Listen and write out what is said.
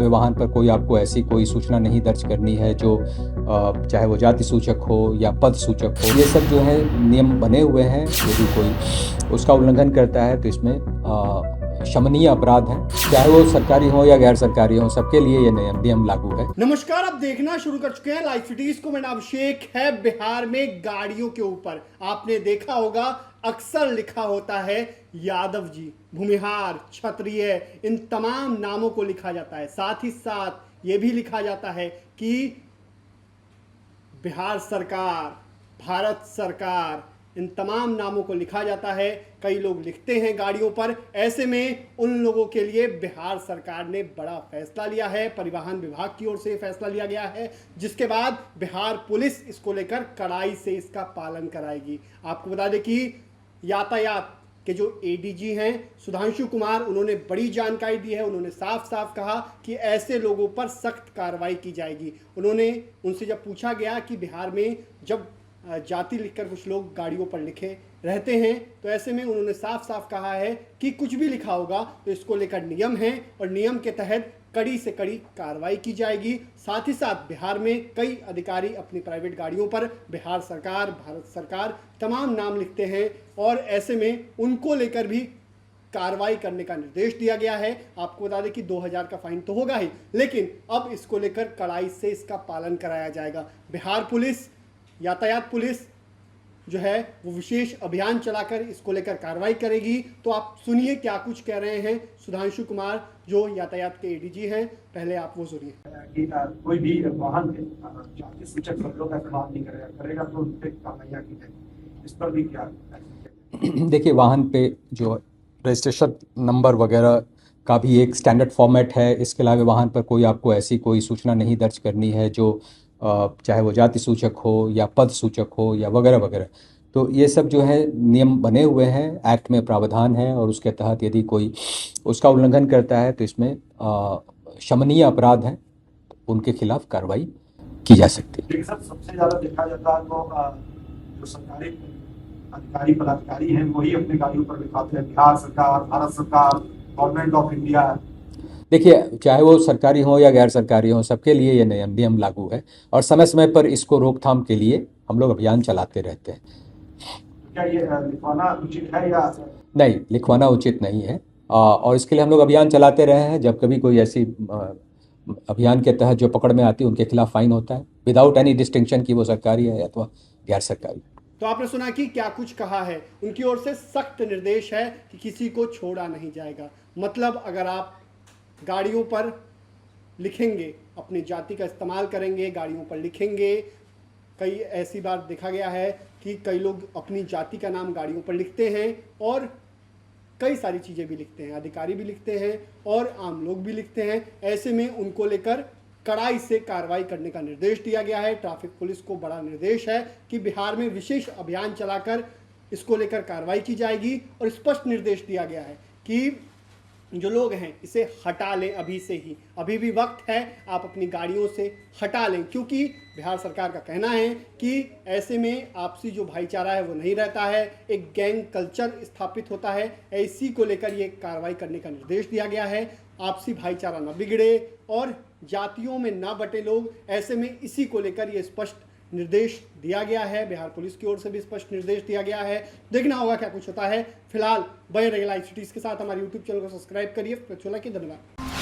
अलावा वाहन पर कोई आपको ऐसी कोई सूचना नहीं दर्ज करनी है जो चाहे वो जाति सूचक हो या पद सूचक हो। ये सब जो है नियम बने हुए हैं, यदि कोई उसका उल्लंघन करता है तो इसमें शमनीय अपराध है, चाहे वो सरकारी हो या गैर सरकारी हो, सबके लिए ये नियम लागू है। नमस्कार, आप देखना शुरू कर चुके हैं लाइव सिटीज को। मेरा अभिषेक है। बिहार में गाड़ियों के ऊपर आपने देखा होगा अक्सर लिखा होता है यादव जी, भूमिहार, क्षत्रिय, इन तमाम नामों को लिखा जाता है। साथ ही साथ ये भी लिखा जाता है कि बिहार सरकार, भारत सरकार, इन तमाम नामों को लिखा जाता है। कई लोग लिखते हैं गाड़ियों पर। ऐसे में उन लोगों के लिए बिहार सरकार ने बड़ा फैसला लिया है। परिवहन विभाग की ओर से फैसला लिया गया है, जिसके बाद बिहार पुलिस इसको लेकर कड़ाई से इसका पालन कराएगी। आपको बता दें कि यातायात के जो एडीजी हैं सुधांशु कुमार, उन्होंने बड़ी जानकारी दी है। उन्होंने साफ साफ कहा कि ऐसे लोगों पर सख्त कार्रवाई की जाएगी। उन्होंने उनसे जब पूछा गया कि बिहार में जब जाति लिखकर कुछ लोग गाड़ियों पर लिखे रहते हैं, तो ऐसे में उन्होंने साफ साफ कहा है कि कुछ भी लिखा होगा तो इसको लेकर नियम है और नियम के तहत कड़ी से कड़ी कार्रवाई की जाएगी। साथ ही साथ बिहार में कई अधिकारी अपनी प्राइवेट गाड़ियों पर बिहार सरकार, भारत सरकार तमाम नाम लिखते हैं और ऐसे में उनको लेकर भी कार्रवाई करने का निर्देश दिया गया है। आपको बता दें कि 2000 का फाइन तो होगा ही, लेकिन अब इसको लेकर कड़ाई से इसका पालन कराया जाएगा। बिहार पुलिस, यातायात पुलिस जो है वो विशेष अभियान चलाकर इसको लेकर कार्रवाई करेगी। तो आप सुनिए क्या कुछ कह रहे हैं सुधांशु कुमार, जो यातायात के एडीजी हैं। पहले आप वो सुनिए। कि कोई भी वाहन के जाति सूचक शब्दों का इस्तेमाल नहीं करेगा तो उन पे कार्रवाई की जाएगी। इस पर भी क्या? देखिए, वाहन पे जो रजिस्ट्रेशन नंबर वगैरह का भी एक स्टैंडर्ड फॉर्मेट है। इसके अलावा वाहन पर कोई आपको ऐसी कोई सूचना नहीं दर्ज करनी है जो चाहे वो जाति सूचक हो या पद सूचक हो या वगैरह वगैरह। तो ये सब जो है नियम बने हुए हैं, एक्ट में प्रावधान है और उसके तहत यदि कोई उसका उल्लंघन करता है तो इसमें शमनीय अपराध है, उनके खिलाफ कार्रवाई की जा सकती है। सबसे ज़्यादा देखा जाता है तो जो सरकारी अधिकारी पदाधिकारी हैं वही अपनी गाड़ियों पर लिखाते हैं बिहार सरकार, भारत सरकार, गवर्नमेंट ऑफ इंडिया। देखिए, चाहे वो सरकारी हो या गैर सरकारी हो, सबके लिए ये नियम लागू है और समय समय पर इसको रोकथाम के लिए हम लोग अभियान चलाते रहते हैं। क्या ये लिखवाना उचित है या नहीं? लिखवाना उचित नहीं है और इसके लिए हम लोग अभियान चलाते रहे हैं। जब कभी कोई ऐसी अभियान के तहत जो पकड़ में आती है उनके खिलाफ फाइन होता है, विदाउट एनी डिस्टिंक्शन कि वो सरकारी है अथवा गैर सरकारी। तो आपने सुना कि क्या कुछ कहा है। उनकी ओर से सख्त निर्देश है कि किसी को छोड़ा नहीं जाएगा। मतलब अगर आप गाड़ियों पर लिखेंगे, अपनी जाति का इस्तेमाल करेंगे, गाड़ियों पर लिखेंगे। कई ऐसी बार देखा गया है कि कई लोग अपनी जाति का नाम गाड़ियों पर लिखते हैं और कई सारी चीज़ें भी लिखते हैं, अधिकारी भी लिखते हैं और आम लोग भी लिखते हैं। ऐसे में उनको लेकर कड़ाई से कार्रवाई करने का निर्देश दिया गया है। ट्रैफिक पुलिस को बड़ा निर्देश है कि बिहार में विशेष अभियान चलाकर इसको लेकर कार्रवाई की जाएगी और स्पष्ट निर्देश दिया गया है कि जो लोग हैं इसे हटा लें अभी से ही। अभी भी वक्त है, आप अपनी गाड़ियों से हटा लें, क्योंकि बिहार सरकार का कहना है कि ऐसे में आपसी जो भाईचारा है वो नहीं रहता है, एक गैंग कल्चर स्थापित होता है। इसी को लेकर ये कार्रवाई करने का निर्देश दिया गया है। आपसी भाईचारा न बिगड़े और जातियों में ना बटे लोग। ऐसे में इसी को लेकर ये स्पष्ट निर्देश दिया गया है। बिहार पुलिस की ओर से भी स्पष्ट निर्देश दिया गया है। देखना होगा क्या कुछ होता है। फिलहाल बने रहिए लाइव सिटीज के साथ। हमारे यूट्यूब चैनल को सब्सक्राइब करिए। धन्यवाद।